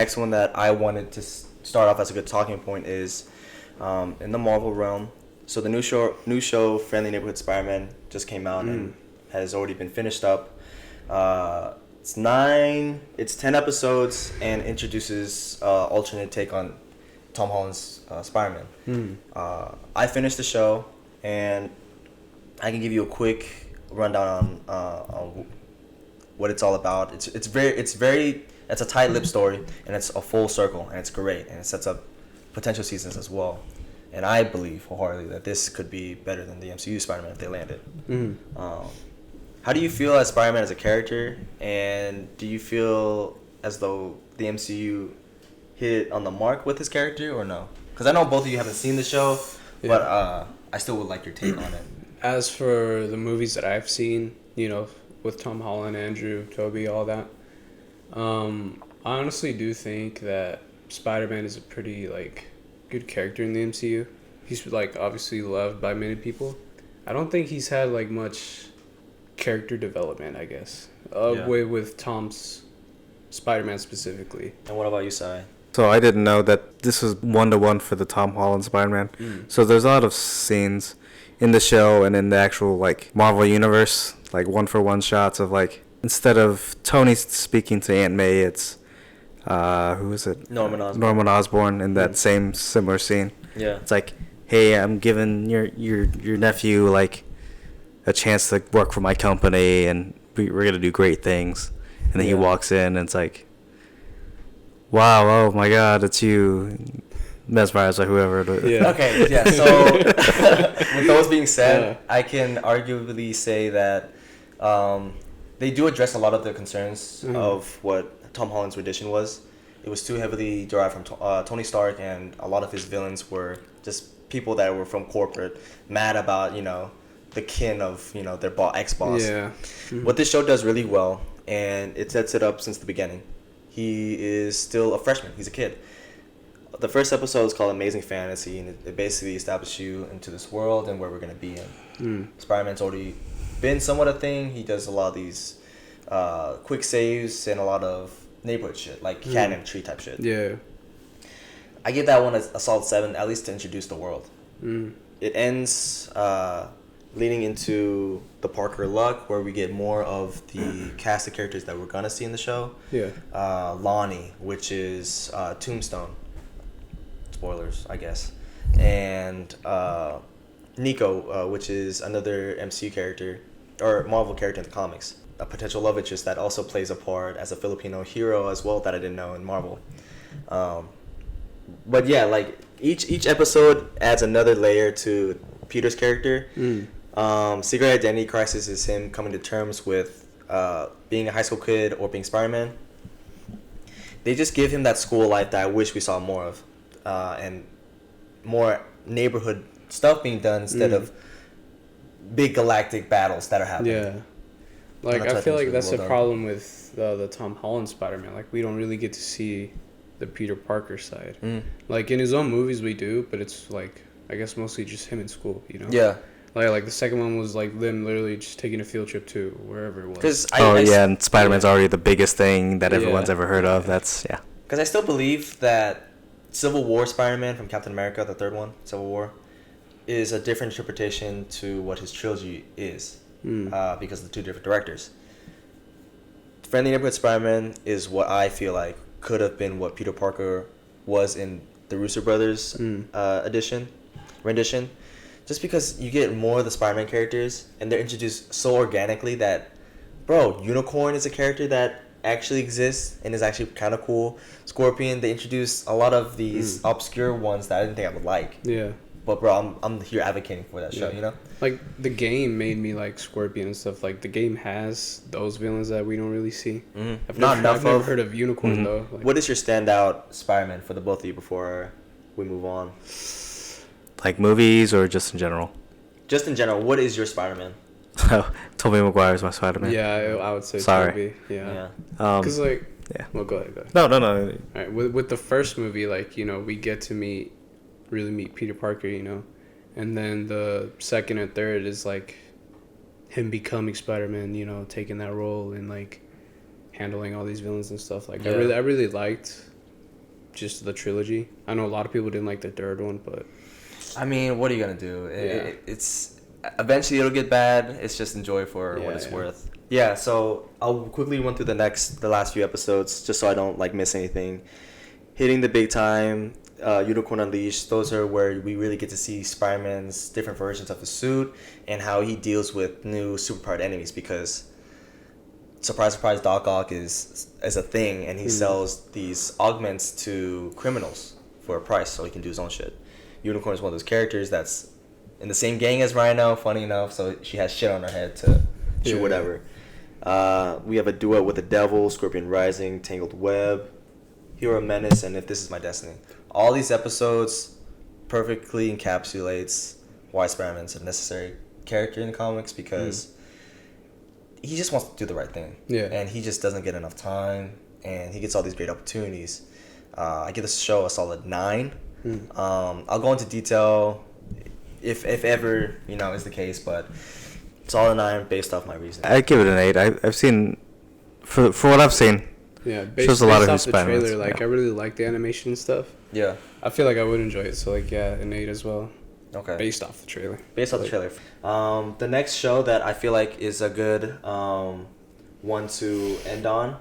next one that I wanted to start off as a good talking point is in the Marvel realm. So the new show, Friendly Neighborhood Spider-Man, just came out and has already been finished up. It's 10 episodes and introduces alternate take on Tom Holland's Spider-Man. I finished the show, and I can give you a quick rundown on what it's all about. It's a tight-lipped story, and it's a full circle, and it's great, and it sets up potential seasons as well. And I believe wholeheartedly that this could be better than the MCU Spider-Man if they landed. How do you feel as Spider-Man as a character, and do you feel as though the MCU hit it on the mark with his character or no? Because I know both of you haven't seen the show, but I still would like your take on it. As for the movies that I've seen, with Tom Holland, Andrew, Tobey, all that, I honestly do think that Spider-Man is a pretty, good character in the MCU. He's, obviously loved by many people. I don't think he's had, much character development, I guess, with Tom's Spider-Man specifically. And what about you, Sai? So I didn't know that this was 1-to-1 for the Tom Holland Spider-Man. So there's a lot of scenes in the show and in the actual Marvel universe, 1-for-1 shots of instead of Tony speaking to Aunt May, it's who is it? Norman Osborn. Norman Osborn in that same similar scene. Yeah. It's hey, I'm giving your nephew a chance to work for my company, and we're gonna do great things. And then he walks in, and it's wow, oh my God, it's you, mesmerized by whoever. Yeah. Okay, yeah. So with those being said, I can arguably say that they do address a lot of the concerns of what Tom Holland's rendition was. It was too heavily derived from Tony Stark, and a lot of his villains were just people that were from corporate, mad about the kin of their ex-boss. Yeah. What this show does really well, and it sets it up since the beginning. He is still a freshman. He's a kid. The first episode is called Amazing Fantasy, and it basically establishes you into this world and where we're going to be in. Spider-Man's already been somewhat a thing. He does a lot of these quick saves and a lot of neighborhood shit, like cat and tree type shit. Yeah. I give that one a solid 7, at least to introduce the world. It ends leading into the Parker Luck, where we get more of the cast of characters that we're gonna see in the show. Yeah. Lonnie, which is Tombstone. Spoilers, I guess. And Nico, which is another MCU character or Marvel character in the comics. A potential love interest that also plays a part as a Filipino hero as well that I didn't know in Marvel. But yeah, each episode adds another layer to Peter's character. Secret Identity Crisis is him coming to terms with being a high school kid or being Spider-Man. They just give him that school life that I wish we saw more of, and more neighborhood stuff being done instead of big galactic battles that are happening. Yeah. I feel like that's the problem with the Tom Holland Spider-Man. We don't really get to see the Peter Parker side. In his own movies we do, but it's I guess mostly just him in school, Yeah. The second one was them literally just taking a field trip to wherever it was. And Spider-Man's already the biggest thing that everyone's ever heard of. That's Because I still believe that Civil War Spider-Man from Captain America, the third one, Civil War, is a different interpretation to what his trilogy is, because of the two different directors. Friendly Neighborhood Spider-Man is what I feel like could have been what Peter Parker was in the Russo Brothers rendition. Just because you get more of the Spider-Man characters, and they're introduced so organically that, Unicorn is a character that actually exists and is actually kind of cool. Scorpion, they introduced a lot of these obscure ones that I didn't think I would like. Yeah. But I'm here advocating for that show, The game made me like Scorpion and stuff. The game has those villains that we don't really see. I've never heard of Unicorn though. What is your standout Spider-Man for the both of you before we move on? Movies or just in general? Just in general, what is your Spider-Man? Tobey Maguire is my Spider-Man. Yeah, I would say Sorry. Tobey. Yeah. Because Well, go ahead. No. All right, with the first movie, we get to meet Peter Parker, and then the second and third is him becoming Spider-Man, taking that role and handling all these villains and stuff. I really liked just the trilogy. I know a lot of people didn't like the third one, but I mean, what are you gonna do? It's eventually it'll get bad. It's just enjoy for what it's worth. Yeah. So I'll quickly run through the last few episodes, just so I don't like miss anything. Hitting the big time, Unicorn Unleashed. Those are where we really get to see Spider-Man's different versions of the suit and how he deals with new superpowered enemies. Because surprise, surprise, Doc Ock is a thing, and he sells these augments to criminals for a price, so he can do his own shit. Unicorn is one of those characters that's in the same gang as Rhino, funny enough, so she has shit on her head to shoot whatever. We have a duet with the Devil, Scorpion Rising, Tangled Web, Hero Menace, and If This Is My Destiny. All these episodes perfectly encapsulates why Spider-Man's a necessary character in the comics, because he just wants to do the right thing. Yeah. And he just doesn't get enough time, and he gets all these great opportunities. I give this show a solid 9. I'll go into detail if ever, is the case, but it's all a 9 based off my reasoning. I'd give it an 8. I've seen, for what I've seen, shows a lot of off the trailer. I really like the animation and stuff. Yeah. I feel like I would enjoy it, so an 8 as well. Okay. Based off the trailer. The next show that I feel like is a good one to end on,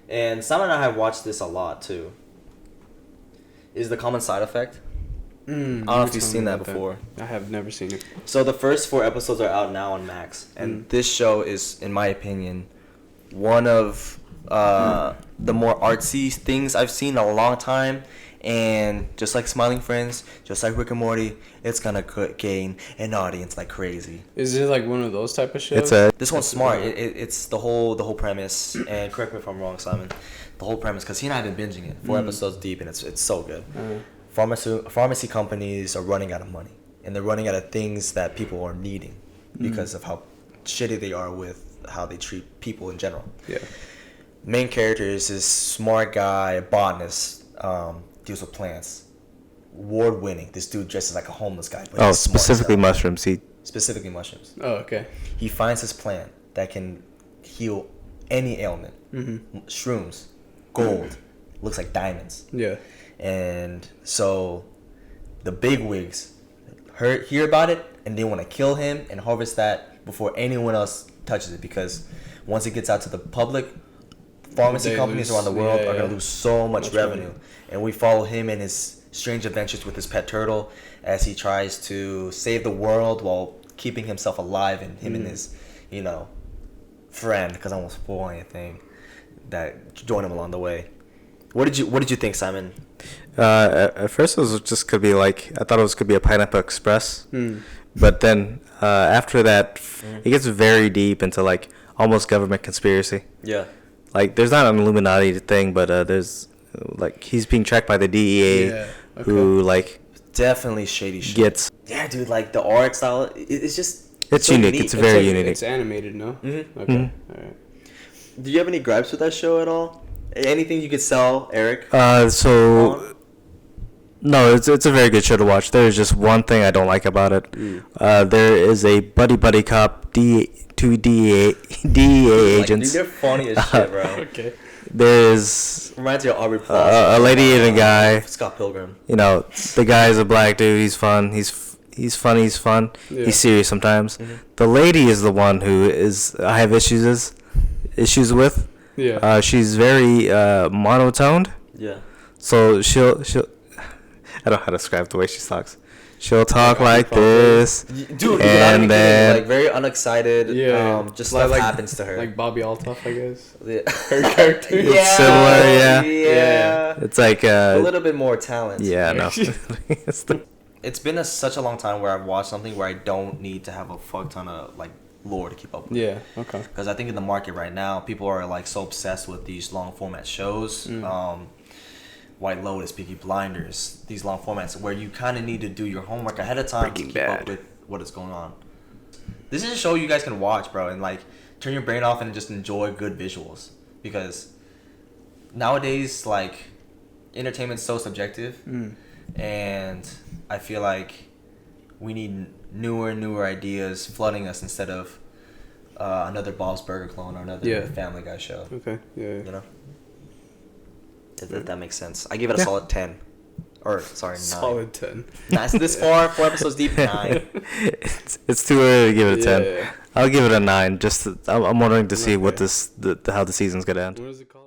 and Simon and I have watched this a lot too, is The Common Side Effect. I don't know if you've seen that before. I have never seen it. So the first 4 episodes are out now on Max, and this show is, in my opinion, one of the more artsy things I've seen in a long time. And just like Smiling Friends, just like Rick and Morty, it's gonna gain an audience like crazy. Is it like one of those type of shows? This one's smart. It's the whole premise. And correct me if I'm wrong, Simon. The whole premise, because he and I have been binging it 4 episodes deep, and it's so good. Pharmacy companies are running out of money, and they're running out of things that people are needing because of how shitty they are with how they treat people in general. Yeah. Main character is this smart guy, a botanist. Deals with plants. Award-winning. This dude dresses like a homeless guy. But specifically mushrooms. Specifically mushrooms. Oh, okay. He finds this plant that can heal any ailment. Shrooms. Gold. Looks like diamonds. Yeah. And so the bigwigs hear about it, and they want to kill him and harvest that before anyone else touches it, because once it gets out to the public, pharmacy companies around the world are going to lose so much revenue. And we follow him in his strange adventures with his pet turtle as he tries to save the world while keeping himself alive, and him and his, friend, because I won't spoil anything, that join him along the way. What did you think, Simon? At first it was just could be I thought it was could be a Pineapple Express. But then after that, it gets very deep into almost government conspiracy. Yeah. There's not an Illuminati thing, but there's he's being tracked by the DEA, who definitely shady shit. Dude, the art style, it's just it's so unique. It's very unique. It's animated, no? Okay. All right. Do you have any gripes with that show at all? Anything you could sell, Eric? No, it's a very good show to watch. There is just one thing I don't like about it. There is a buddy cop two DEA agents. Dude, they're funny as shit, bro. Okay. There's reminds you of Aubrey Plaza. A lady and a guy. Scott Pilgrim. The guy is a black dude. He's fun. He's funny. He's fun. Yeah. He's serious sometimes. The lady is the one who I have issues with. Yeah. She's very monotoned. Yeah. So she'll I don't know how to describe the way she talks. She'll talk like this, dude, and then very unexcited. Yeah, just stuff happens to her. Like Bobby Altoff, I guess. Her character. It's similar. Yeah. It's a little bit more talent. Yeah, no. It's been such a long time where I've watched something where I don't need to have a fuck ton of lore to keep up with. Yeah. Okay. Because I think in the market right now, people are so obsessed with these long format shows. White Lotus, Peaky Blinders, these long formats where you kind of need to do your homework ahead of time to keep up with what is going on. This is a show you guys can watch, bro, and turn your brain off and just enjoy good visuals, because nowadays entertainment's so subjective, and I feel like we need newer ideas flooding us instead of another Bob's Burger clone or another Family Guy show. Okay. Yeah. If that makes sense. I give it a solid 10. Or, sorry, 9. Solid 10. That's this far, 4 episodes deep, 9. It's too early to give it a 10. Yeah. I'll give it a 9. I'm wondering to see what Okay. how the season's gonna end. What is it called?